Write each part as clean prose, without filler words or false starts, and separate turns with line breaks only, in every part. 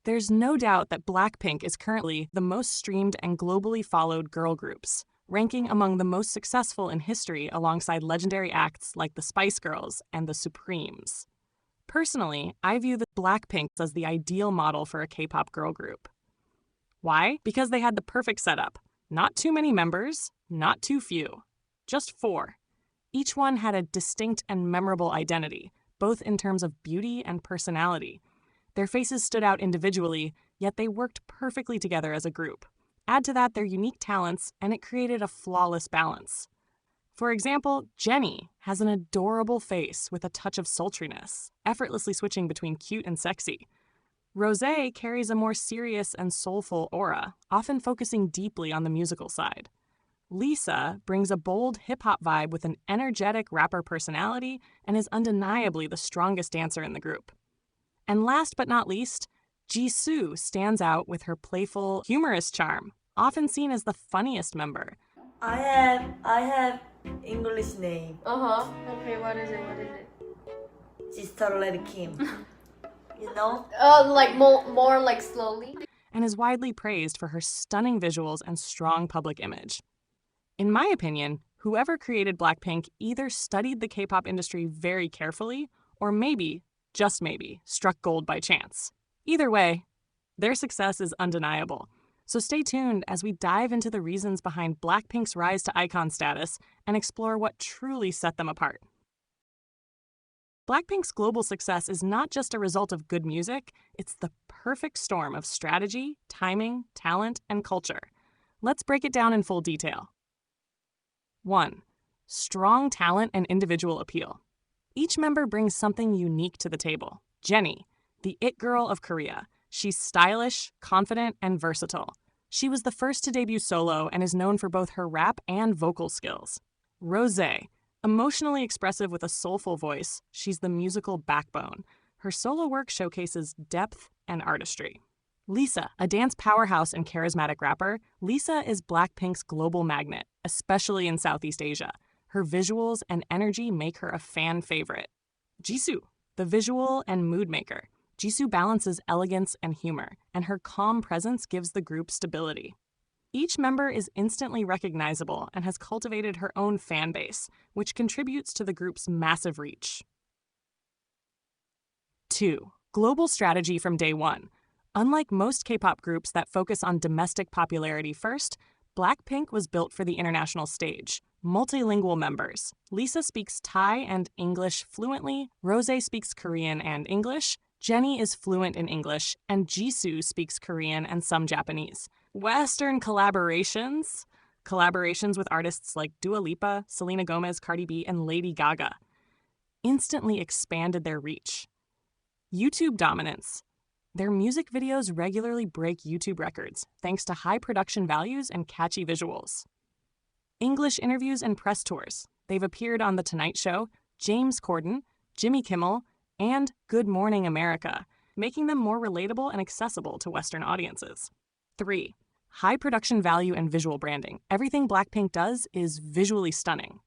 There's no doubt that Blackpink is currently the most streamed and globally followed girl groups, ranking among the most successful in history alongside legendary acts like the Spice Girls and the Supremes. Personally, I view the Blackpink as the ideal model for a K-pop girl group. Why? Because they had the perfect setup. Not too many members, not too few. Just 4. Each one had a distinct and memorable identity, both in terms of beauty and personality. Their faces stood out individually, yet they worked perfectly together as a group. Add to that their unique talents, and it created a flawless balance. For example, Jennie has an adorable face with a touch of sultriness, effortlessly switching between cute and sexy. Rosé carries a more serious and soulful aura, often focusing deeply on the musical side. Lisa brings a bold hip-hop vibe with an energetic rapper personality and is undeniably the strongest dancer in the group. And last but not least, Jisoo stands out with her playful, humorous charm, often seen as the funniest member.
I have English name.
Okay, what is it?
Sister Kim. You know?
Like more like slowly.
And is widely praised for her stunning visuals and strong public image. In my opinion, whoever created Blackpink either studied the K-pop industry very carefully or maybe, just maybe, struck gold by chance. Either way, their success is undeniable. So stay tuned as we dive into the reasons behind Blackpink's rise to icon status and explore what truly set them apart. Blackpink's global success is not just a result of good music, it's the perfect storm of strategy, timing, talent, and culture. Let's break it down in full detail. 1. Strong talent and individual appeal. Each member brings something unique to the table. Jennie, the it girl of Korea. She's stylish, confident, and versatile. She was the first to debut solo and is known for both her rap and vocal skills. Rosé, emotionally expressive with a soulful voice, she's the musical backbone. Her solo work showcases depth and artistry. Lisa, a dance powerhouse and charismatic rapper, Lisa is Blackpink's global magnet, especially in Southeast Asia. Her visuals and energy make her a fan favorite. Jisoo, the visual and mood maker. Jisoo balances elegance and humor, and her calm presence gives the group stability. Each member is instantly recognizable and has cultivated her own fan base, which contributes to the group's massive reach. 2. Global strategy from day one. Unlike most K-pop groups that focus on domestic popularity first, Blackpink was built for the international stage. Multilingual members. Lisa speaks Thai and English fluently, Rosé speaks Korean and English, Jennie is fluent in English, and Jisoo speaks Korean and some Japanese. Western collaborations with artists like Dua Lipa, Selena Gomez, Cardi B, and Lady Gaga instantly expanded their reach. YouTube dominance. Their music videos regularly break YouTube records thanks to high production values and catchy visuals. English interviews and press tours. They've appeared on The Tonight Show, James Corden, Jimmy Kimmel, and Good Morning America, making them more relatable and accessible to Western audiences. 3. High production value and visual branding. Everything Blackpink does is visually stunning.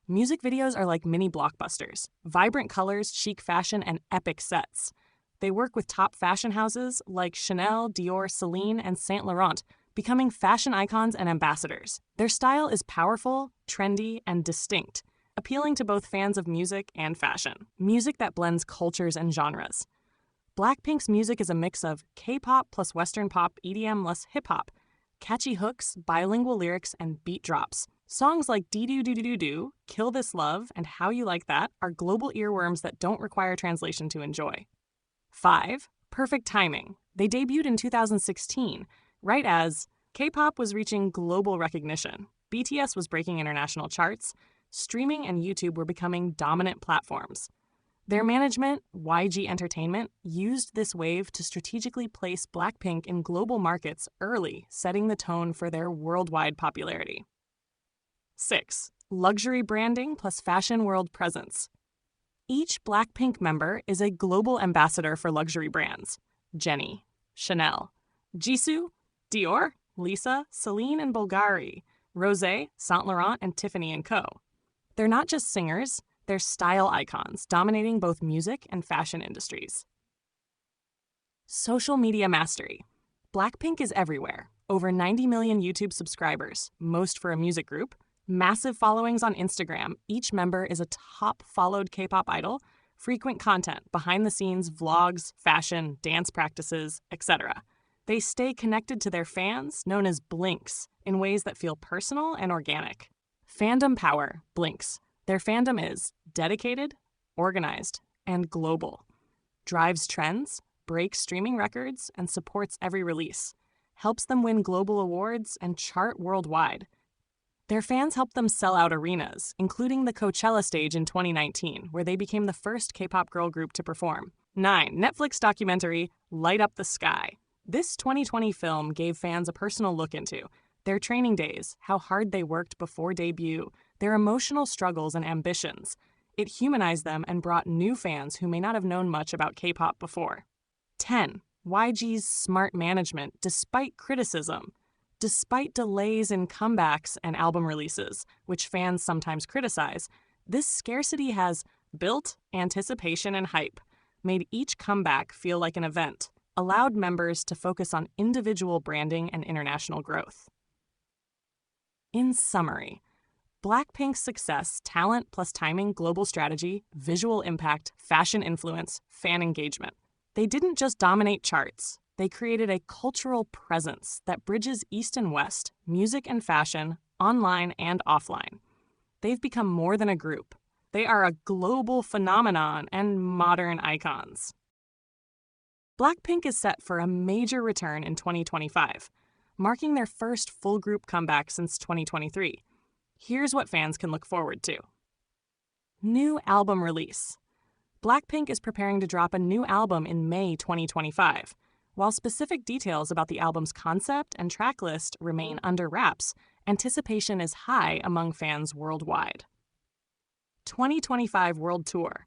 Music videos are like mini blockbusters. Vibrant colors, chic fashion, and epic sets. They work with top fashion houses like Chanel, Dior, Celine, and Saint Laurent, becoming fashion icons and ambassadors. Their style is powerful, trendy, and distinct, appealing to both fans of music and fashion. Music that blends cultures and genres. Blackpink's music is a mix of K-pop plus Western pop, EDM plus hip-hop, catchy hooks, bilingual lyrics, and beat drops. Songs like Dee Doo Doo Doo Doo Doo, Kill This Love, and How You Like That are global earworms that don't require translation to enjoy. 5. Perfect timing. They debuted in 2016, right as K-pop was reaching global recognition, BTS was breaking international charts, streaming and YouTube were becoming dominant platforms. Their management, YG Entertainment, used this wave to strategically place Blackpink in global markets early, setting the tone for their worldwide popularity. 6. Luxury branding plus fashion world presence. Each Blackpink member is a global ambassador for luxury brands. Jennie, Chanel. Jisoo, Dior. Lisa, Celine and Bulgari. Rosé, Saint Laurent, and Tiffany & Co. They're not just singers, they're style icons, dominating both music and fashion industries. Social media mastery. Blackpink is everywhere. Over 90 million YouTube subscribers, most for a music group. Massive followings on Instagram. Each member is a top followed K-pop idol. Frequent content, behind the scenes, vlogs, fashion, dance practices, etc. They stay connected to their fans, known as Blinks, in ways that feel personal and organic. Fandom power, Blinks. Their fandom is dedicated, organized, and global. Drives trends, breaks streaming records, and supports every release. Helps them win global awards and chart worldwide. Their fans help them sell out arenas, including the Coachella stage in 2019, where they became the first K-pop girl group to perform. 9. Netflix documentary, Light Up the Sky. This 2020 film gave fans a personal look into their training days, how hard they worked before debut, their emotional struggles and ambitions. It humanized them and brought new fans who may not have known much about K-pop before. 10. YG's smart management despite criticism. Despite delays in comebacks and album releases, which fans sometimes criticize, this scarcity has built anticipation and hype, made each comeback feel like an event, allowed members to focus on individual branding and international growth. In summary, Blackpink's success, talent plus timing, global strategy, visual impact, fashion influence, fan engagement. They didn't just dominate charts. They created a cultural presence that bridges East and West, music and fashion, online and offline. They've become more than a group. They are a global phenomenon and modern icons. Blackpink is set for a major return in 2025, marking their first full group comeback since 2023. Here's what fans can look forward to. New album release. Blackpink is preparing to drop a new album in May 2025. While specific details about the album's concept and track list remain under wraps, anticipation is high among fans worldwide. 2025 World Tour.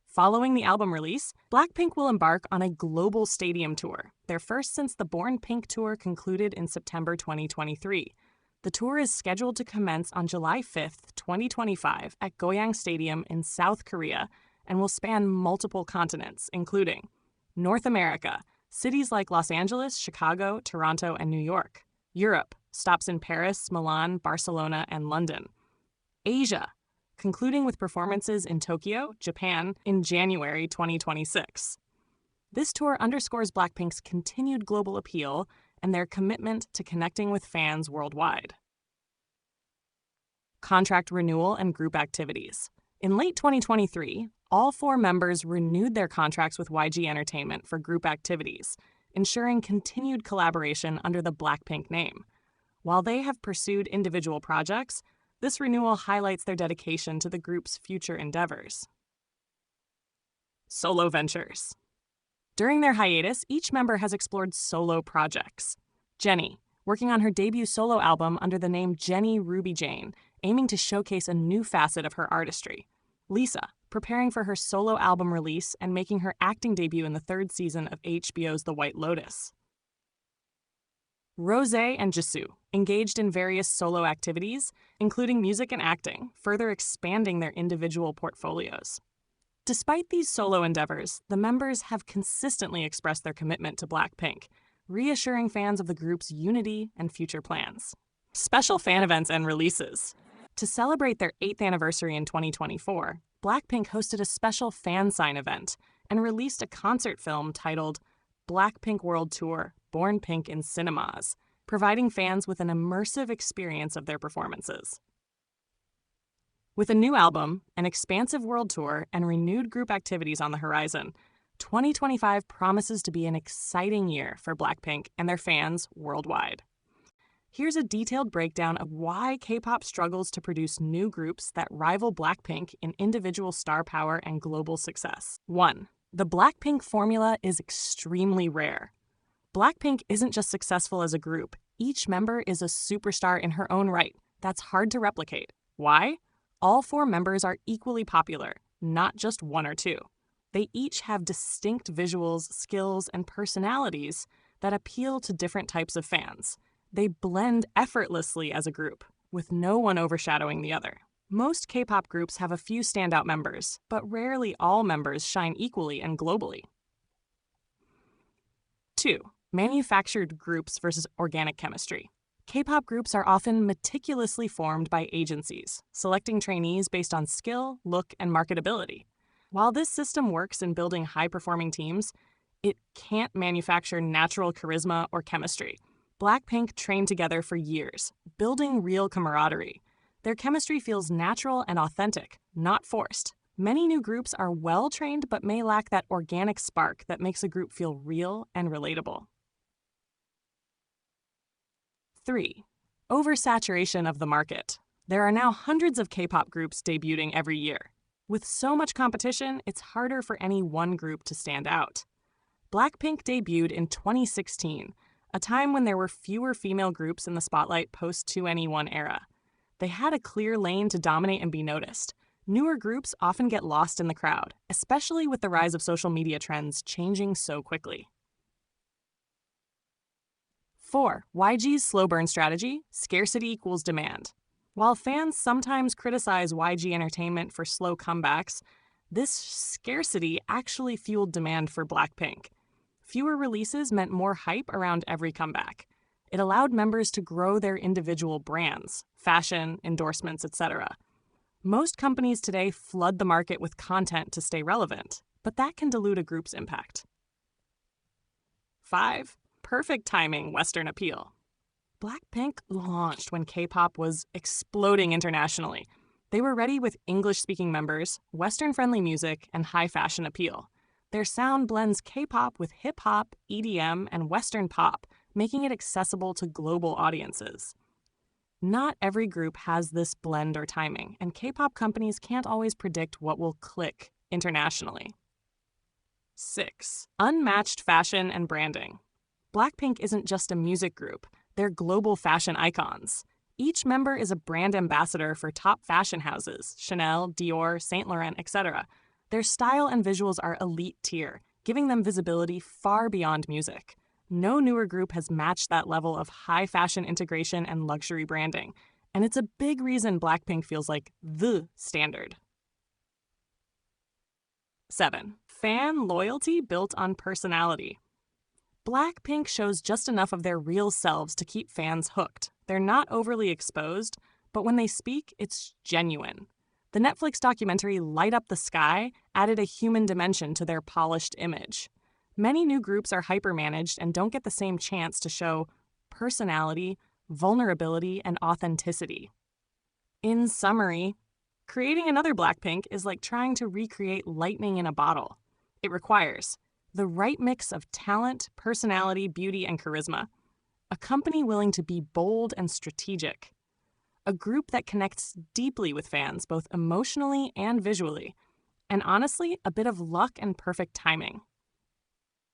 Following the album release, Blackpink will embark on a global stadium tour, their first since the Born Pink tour concluded in September 2023. The tour is scheduled to commence on July 5th, 2025 at Goyang Stadium in South Korea and will span multiple continents, including North America, cities like Los Angeles, Chicago, Toronto, and New York. Europe, stops in Paris, Milan, Barcelona, and London. Asia, concluding with performances in Tokyo, Japan, in January 2026. This tour underscores Blackpink's continued global appeal and their commitment to connecting with fans worldwide. Contract renewal and group activities. In late 2023, all 4 members renewed their contracts with YG Entertainment for group activities, ensuring continued collaboration under the Blackpink name. While they have pursued individual projects, this renewal highlights their dedication to the group's future endeavors. Solo ventures. During their hiatus, each member has explored solo projects. Jennie, working on her debut solo album under the name Jennie Ruby Jane, aiming to showcase a new facet of her artistry. Lisa, preparing for her solo album release and making her acting debut in the 3rd season of HBO's The White Lotus. Rosé and Jisoo, engaged in various solo activities, including music and acting, further expanding their individual portfolios. Despite these solo endeavors, the members have consistently expressed their commitment to Blackpink, reassuring fans of the group's unity and future plans. Special fan events and releases. To celebrate their 8th anniversary in 2024, Blackpink hosted a special fan sign event and released a concert film titled Blackpink World Tour, Born Pink in Cinemas, providing fans with an immersive experience of their performances. With a new album, an expansive world tour, and renewed group activities on the horizon, 2025 promises to be an exciting year for Blackpink and their fans worldwide. Here's a detailed breakdown of why K-pop struggles to produce new groups that rival Blackpink in individual star power and global success. 1. The Blackpink formula is extremely rare. Blackpink isn't just successful as a group. Each member is a superstar in her own right. That's hard to replicate. Why? All 4 members are equally popular, not just 1 or 2. They each have distinct visuals, skills, and personalities that appeal to different types of fans. They blend effortlessly as a group, with no one overshadowing the other. Most K-pop groups have a few standout members, but rarely all members shine equally and globally. 2. Manufactured groups versus organic chemistry. K-pop groups are often meticulously formed by agencies, selecting trainees based on skill, look, and marketability. While this system works in building high-performing teams, it can't manufacture natural charisma or chemistry. Blackpink trained together for years, building real camaraderie. Their chemistry feels natural and authentic, not forced. Many new groups are well-trained but may lack that organic spark that makes a group feel real and relatable. 3. Oversaturation of the market. There are now hundreds of K-pop groups debuting every year. With so much competition, it's harder for any one group to stand out. Blackpink debuted in 2016, a time when there were fewer female groups in the spotlight post-2NE1 era. They had a clear lane to dominate and be noticed. Newer groups often get lost in the crowd, especially with the rise of social media trends changing so quickly. 4. YG's slow burn strategy, scarcity equals demand. While fans sometimes criticize YG Entertainment for slow comebacks, this scarcity actually fueled demand for Blackpink. Fewer releases meant more hype around every comeback. It allowed members to grow their individual brands, fashion, endorsements, etc. Most companies today flood the market with content to stay relevant, but that can dilute a group's impact. 5. Perfect timing, Western appeal. Blackpink launched when K-pop was exploding internationally. They were ready with English-speaking members, Western-friendly music, and high-fashion appeal. Their sound blends K-pop with hip-hop, EDM, and Western pop, making it accessible to global audiences. Not every group has this blend or timing, and K-pop companies can't always predict what will click internationally. 6. Unmatched fashion and branding. Blackpink isn't just a music group, they're global fashion icons. Each member is a brand ambassador for top fashion houses, Chanel, Dior, Saint Laurent, etc. Their style and visuals are elite tier, giving them visibility far beyond music. No newer group has matched that level of high fashion integration and luxury branding, and it's a big reason Blackpink feels like the standard. 7. Fan loyalty built on personality. Blackpink shows just enough of their real selves to keep fans hooked. They're not overly exposed, but when they speak, it's genuine. The Netflix documentary Light Up the Sky added a human dimension to their polished image. Many new groups are hyper-managed and don't get the same chance to show personality, vulnerability, and authenticity. In summary, creating another Blackpink is like trying to recreate lightning in a bottle. It requires the right mix of talent, personality, beauty, and charisma. A company willing to be bold and strategic. A group that connects deeply with fans, both emotionally and visually. And honestly, a bit of luck and perfect timing.